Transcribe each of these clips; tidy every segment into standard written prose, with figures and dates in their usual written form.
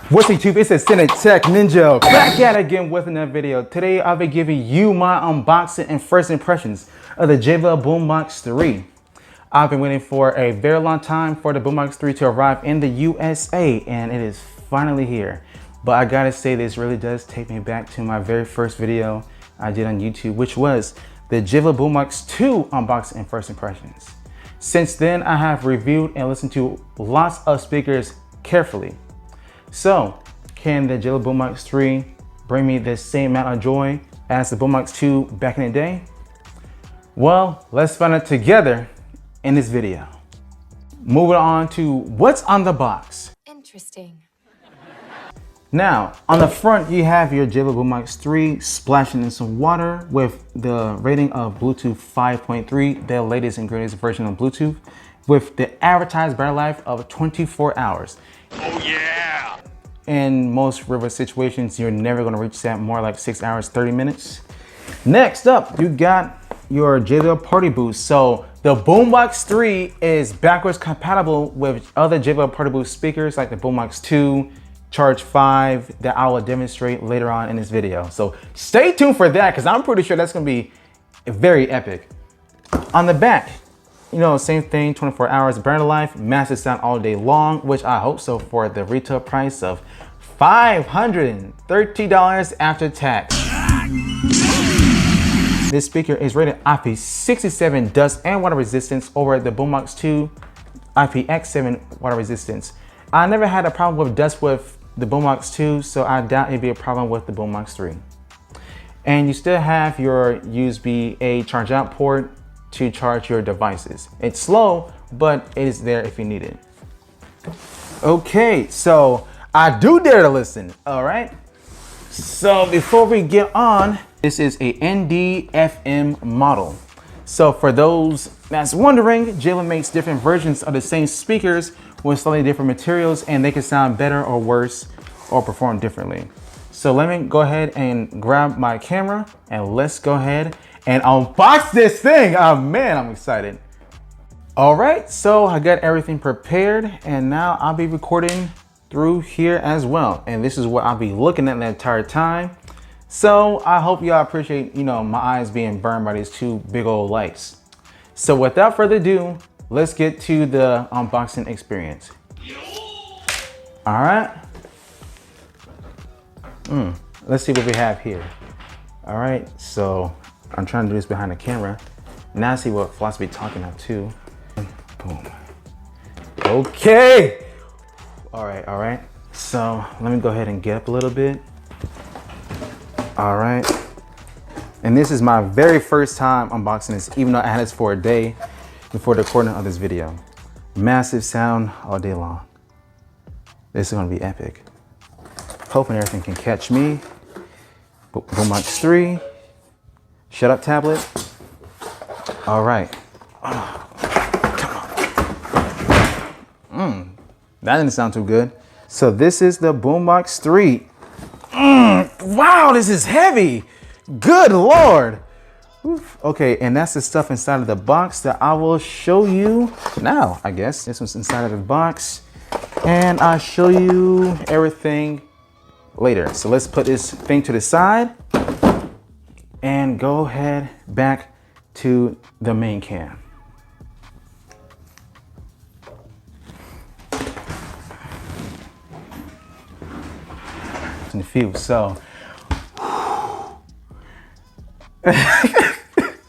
What's YouTube? It's a Tech Ninja back at it again with another video. Today I'll be giving you my unboxing and first impressions of the JBL Boombox 3. I've been waiting for a very long time for the Boombox 3 to arrive in the USA, and it is finally here. But I gotta say, this really does take me back to my very first video I did on YouTube, which was the JBL Boombox 2 unboxing and first impressions. Since then, I have reviewed and listened to lots of speakers carefully. So, can the JBL Boombox 3 bring me the same amount of joy as the Boombox 2 back in the day? Well, let's find out together in this video. Moving on to what's on the box. Interesting. Now, on the front, you have your JBL Boombox 3 splashing in some water with the rating of Bluetooth 5.3, the latest and greatest version of Bluetooth, with the advertised battery life of 24 hours. Oh yeah! In most river situations, you're never gonna reach that, more like 6 hours, 30 minutes. Next up, you got your JBL Partyboost. So the Boombox 3 is backwards compatible with other JBL Partyboost speakers like the Boombox 2, Charge 5, that I will demonstrate later on in this video. So stay tuned for that, because I'm pretty sure that's gonna be very epic. On the back, you know, same thing, 24 hours battery life, massive sound all day long, which I hope so for the retail price of $530 after tax. This speaker is rated IP67 dust and water resistance over the Boombox 2 IPX7 water resistance. I never had a problem with dust with the Boombox 2, so I doubt it'd be a problem with the Boombox 3. And you still have your USB-A charge out port to charge your devices. It's slow, but it is there if you need it. Okay, so I do dare to listen, all right? So before we get on, this is a ND-FM model. So for those that's wondering, JBL makes different versions of the same speakers with slightly different materials, and they can sound better or worse or perform differently. So let me go ahead and grab my camera and let's go ahead and unbox this thing. Oh man, I'm excited. All right, so I got everything prepared, and now I'll be recording through here as well. And this is what I'll be looking at the entire time. So I hope y'all appreciate, you know, my eyes being burned by these two big old lights. So without further ado, let's get to the unboxing experience. All right. Let's see what we have here. All right, so I'm trying to do this behind the camera. Now I see what Philosophy talking about too. Boom. Okay. All right. So let me go ahead and get up a little bit. All right. And this is my very first time unboxing this, even though I had this for a day before the recording of this video. Massive sound all day long. This is gonna be epic. Hoping everything can catch me. Boombox 3. Shut up, tablet. All right. Oh, come on. That didn't sound too good. So this is the Boombox 3. Wow, this is heavy. Good Lord. Oof. Okay, and that's the stuff inside of the box that I will show you now, I guess. This one's inside of the box, and I'll show you everything later. So let's put this thing to the side and go ahead back to the main cam. In a few, so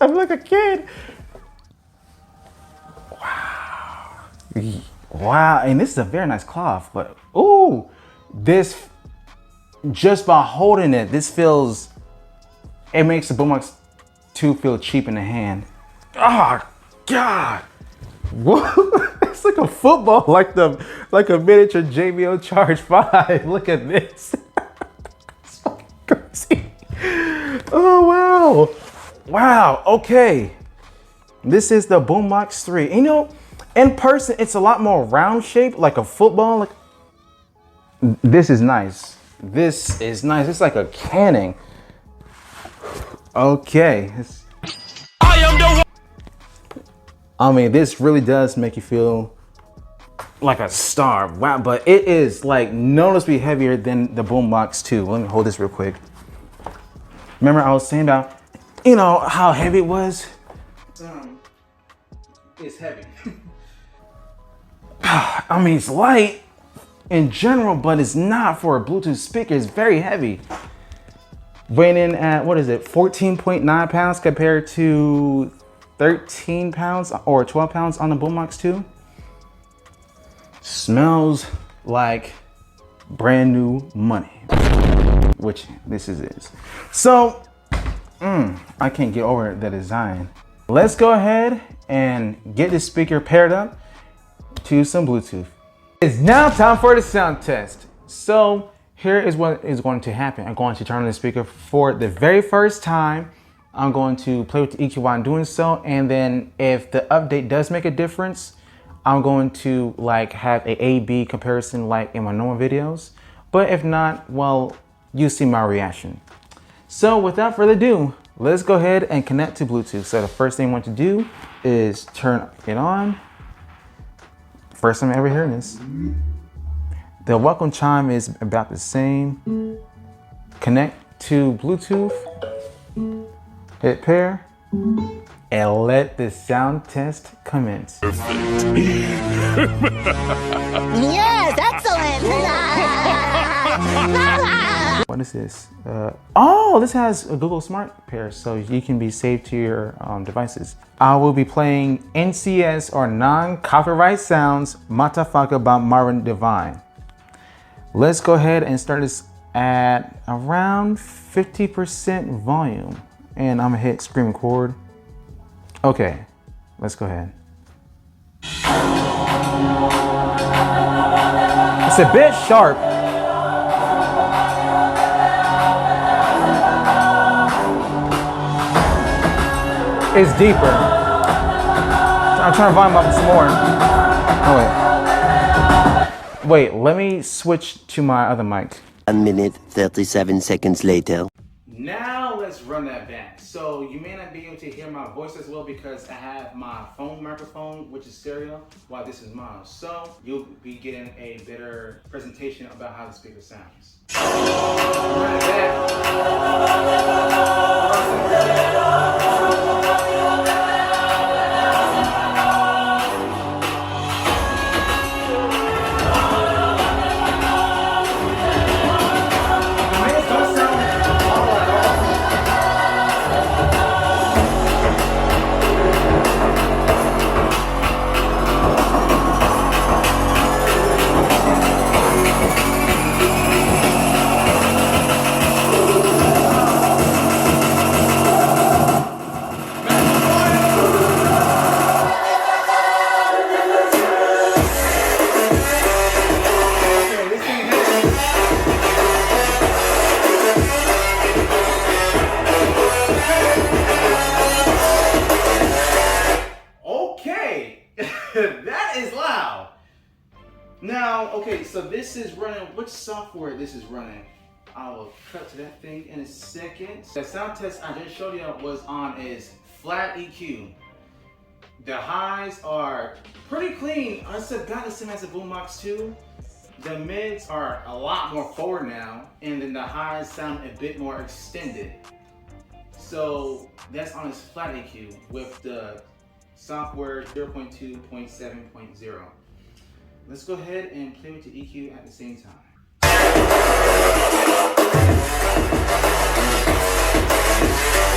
I'm like a kid. Wow, and this is a very nice cloth, but ooh, this, just by holding it, this feels, it makes the Boombox 2 feel cheap in the hand. Oh God. Whoa. It's like a football, like a miniature JBL Charge 5. Look at this. It's fucking crazy. Oh wow. Wow, okay. This is the Boombox 3. You know, in person, it's a lot more round shaped, like a football. Like, this is nice. This is nice. It's like a canning. Okay. I mean, this really does make you feel like a star. Wow, but it is like noticeably heavier than the Boombox 2. Let me hold this real quick. Remember I was saying about, you know, how heavy it was? It's heavy. I mean, it's light in general, but it's not for a Bluetooth speaker. It's very heavy. Weighing in at, what is it, 14.9 pounds compared to 13 pounds or 12 pounds on the Boombox 2. Smells like brand new money, which this is. So, I can't get over the design. Let's go ahead and get this speaker paired up to some Bluetooth. It's now time for the sound test. So here is what is going to happen. I'm going to turn on the speaker for the very first time. I'm going to play with the EQ while I'm doing so. And then if the update does make a difference, I'm going to like have a A/B comparison like in my normal videos. But if not, well, you see my reaction. So without further ado, let's go ahead and connect to Bluetooth. So the first thing I want to do is turn it on. First time ever hearing this. The welcome chime is about the same. Connect to Bluetooth. Hit pair. And let the sound test commence. Yes, excellent. What is this? Oh, this has a Google Smart Pair, so you can be saved to your devices. I will be playing NCS or non-copyright sounds, Matafaka by Marvin Divine. Let's go ahead and start this at around 50% volume. And I'm gonna hit screen record. Okay, let's go ahead. It's a bit sharp. It's deeper. I'm trying to volume up some more. Oh wait, let me switch to my other mic. 1 minute, 37 seconds later. Now let's run that back. So you may not be able to hear my voice as well because I have my phone microphone, which is stereo, while this is mono. So you'll be getting a better presentation about how the speaker sounds. Run it back. That is loud. Now, okay, so this is running, which software this is running? I will cut to that thing in a second. The sound test I just showed you was on is flat EQ. The highs are pretty clean. It's about the same as the Boombox 2. The mids are a lot more forward now, and then the highs sound a bit more extended. So that's on its flat EQ with the software 0.2.7.0. Let's go ahead and play with the EQ at the same time.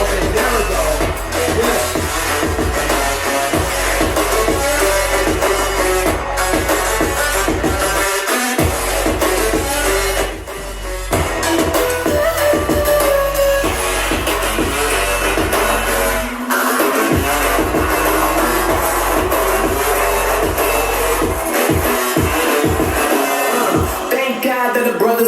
Okay, there we go. Yes.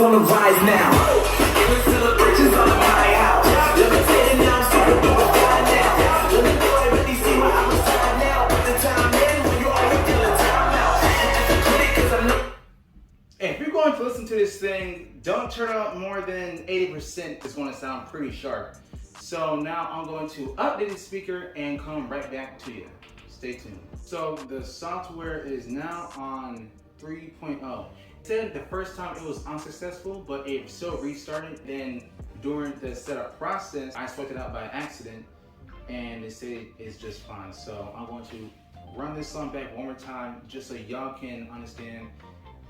On the rise now. Celebrations on the my house. Levitating now, so we're flying now. Let me go and really see what I'm inside now. Put the time in when you always feel a time out. If you're going to listen to this thing, don't turn out more than 80%. It's going to sound pretty sharp. So now I'm going to update the speaker and come right back to you. Stay Stay tuned. So the software is now on 3.0. It said the first time it was unsuccessful, but it still restarted. Then during the setup process, I swapped it out by accident, and it said it's just fine. So I'm going to run this song back one more time, just so y'all can understand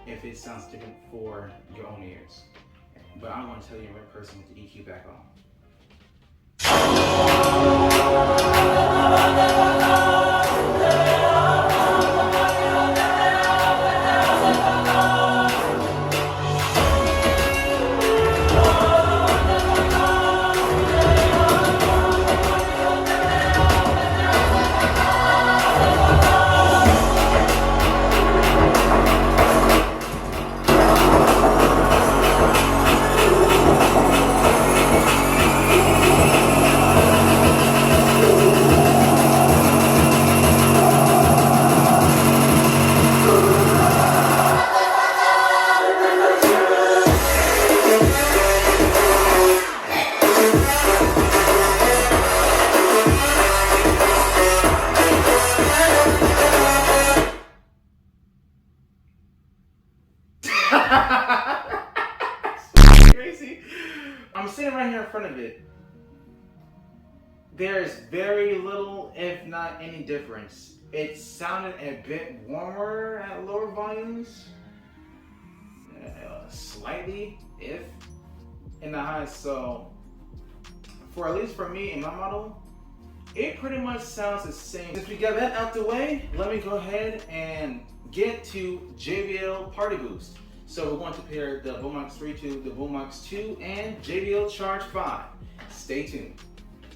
if it sounds different for your own ears. But I'm going to tell you in person with the EQ back on. Crazy. I'm sitting right here in front of it. There's very little, if not any difference. It sounded a bit warmer at lower volumes. Slightly, if in the high. So, for at least for me in my model, it pretty much sounds the same. Since we got that out the way, let me go ahead and get to JBL Partyboost. So we're going to pair the Boombox 3 to the Boombox 2 and JBL Charge 5. Stay tuned.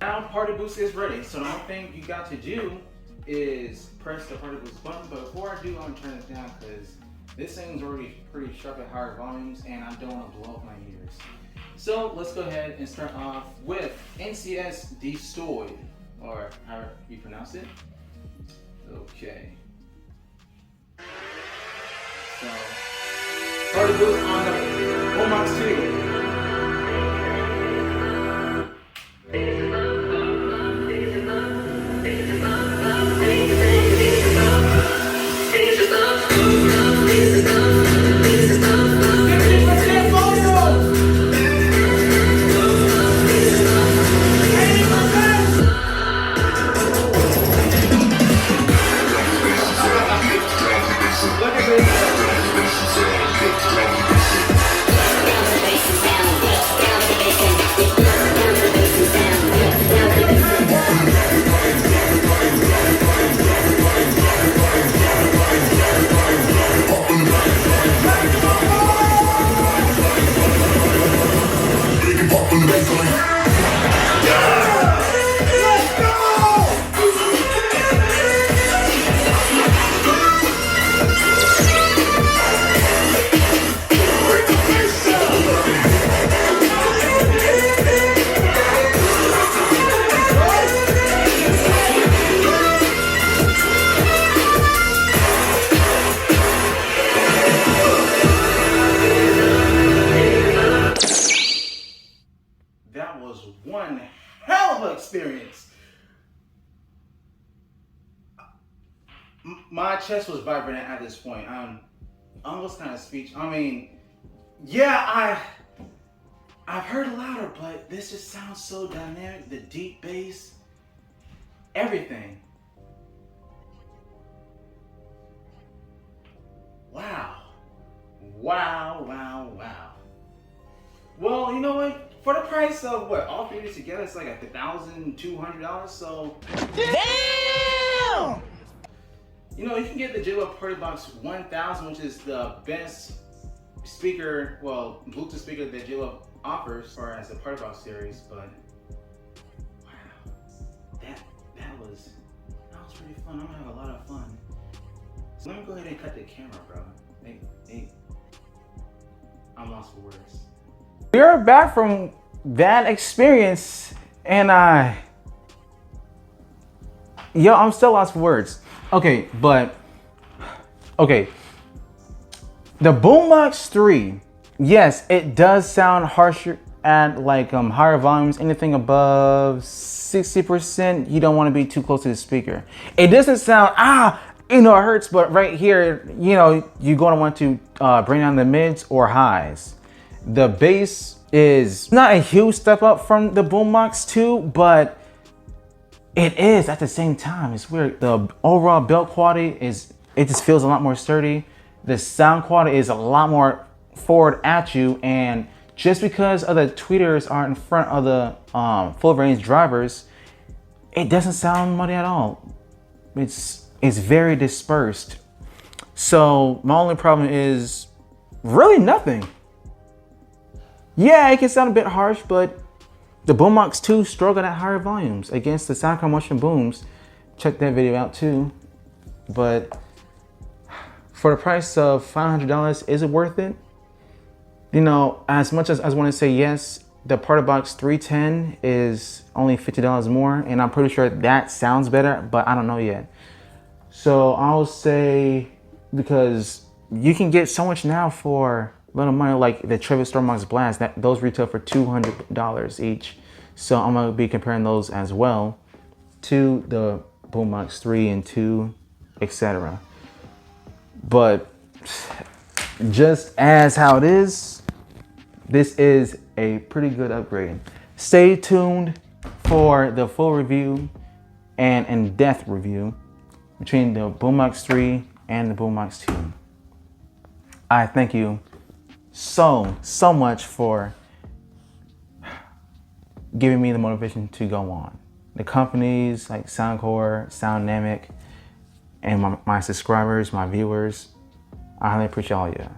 Now Partyboost is ready. So the only thing you got to do is press the Partyboost button. But before I do, I'm gonna turn it down because this thing's already pretty sharp at higher volumes and I don't want to blow up my ears. So let's go ahead and start off with NCS Destroyed, or however you pronounce it. Okay. So Partyboost on the Boombox 2. Look at this. That was one hell of an experience. My chest was vibrating at this point. I'm almost kind of speech. I mean, yeah, I've heard louder, but this just sounds so dynamic. The deep bass, everything. Wow. Wow, wow, wow. Well, you know what? For the price of what, all three of these together, it's like $1,200. So, Damn! you know, you can get the JBL Partyboost 1000, which is the best speaker, well, Bluetooth speaker that JBL offers, or as a Partyboost series. But wow, that was pretty fun. I'm gonna have a lot of fun. So let me go ahead and cut the camera, bro. I'm lost for words. We're back from that experience, and I'm still lost for words. Okay, but okay. The Boombox 3, yes, it does sound harsher at like higher volumes, anything above 60%, you don't want to be too close to the speaker. It doesn't sound, it hurts, but right here, you're going to want to bring down the mids or highs. The bass is not a huge step up from the Boombox 2, but it is at the same time. It's weird. The overall build quality it just feels a lot more sturdy. The sound quality is a lot more forward at you, and just because other tweeters are in front of the full range drivers, it doesn't sound muddy at all. It's very dispersed. So my only problem is really nothing. Yeah, it can sound a bit harsh, but the Boombox 2 struggled at higher volumes against the Sound Motion Booms. Check that video out too. But for the price of $500, is it worth it? As much as I want to say yes, the Partyboost 310 is only $50 more, and I'm pretty sure that sounds better, but I don't know yet. So I'll say, because you can get so much now for little money, like the Travis Stormbox Blast, those retail for $200 each. So I'm gonna be comparing those as well to the Boombox 3 and 2, etc. But just as how it is, this is a pretty good upgrade. Stay tuned for the full review and in-depth review between the Boombox 3 and the Boombox 2. I thank you so much for giving me the motivation to go on. The companies like Soundcore, Soundnamic, and my subscribers, my viewers, I highly appreciate all of you.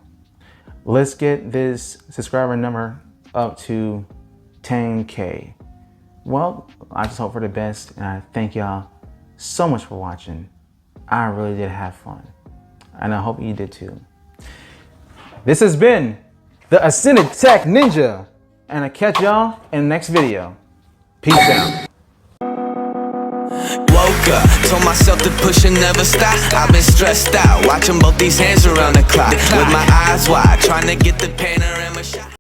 Let's get this subscriber number up to 10K. Well, I just hope for the best, and I thank y'all so much for watching. I really did have fun, and I hope you did too. This has been the Ascended Tech Ninja, and I'll catch y'all in the next video. Peace out. Woke up, told myself to push and never stop. I've been stressed out, watching both these hands around the clock, with my eyes wide, trying to get the panorama shot.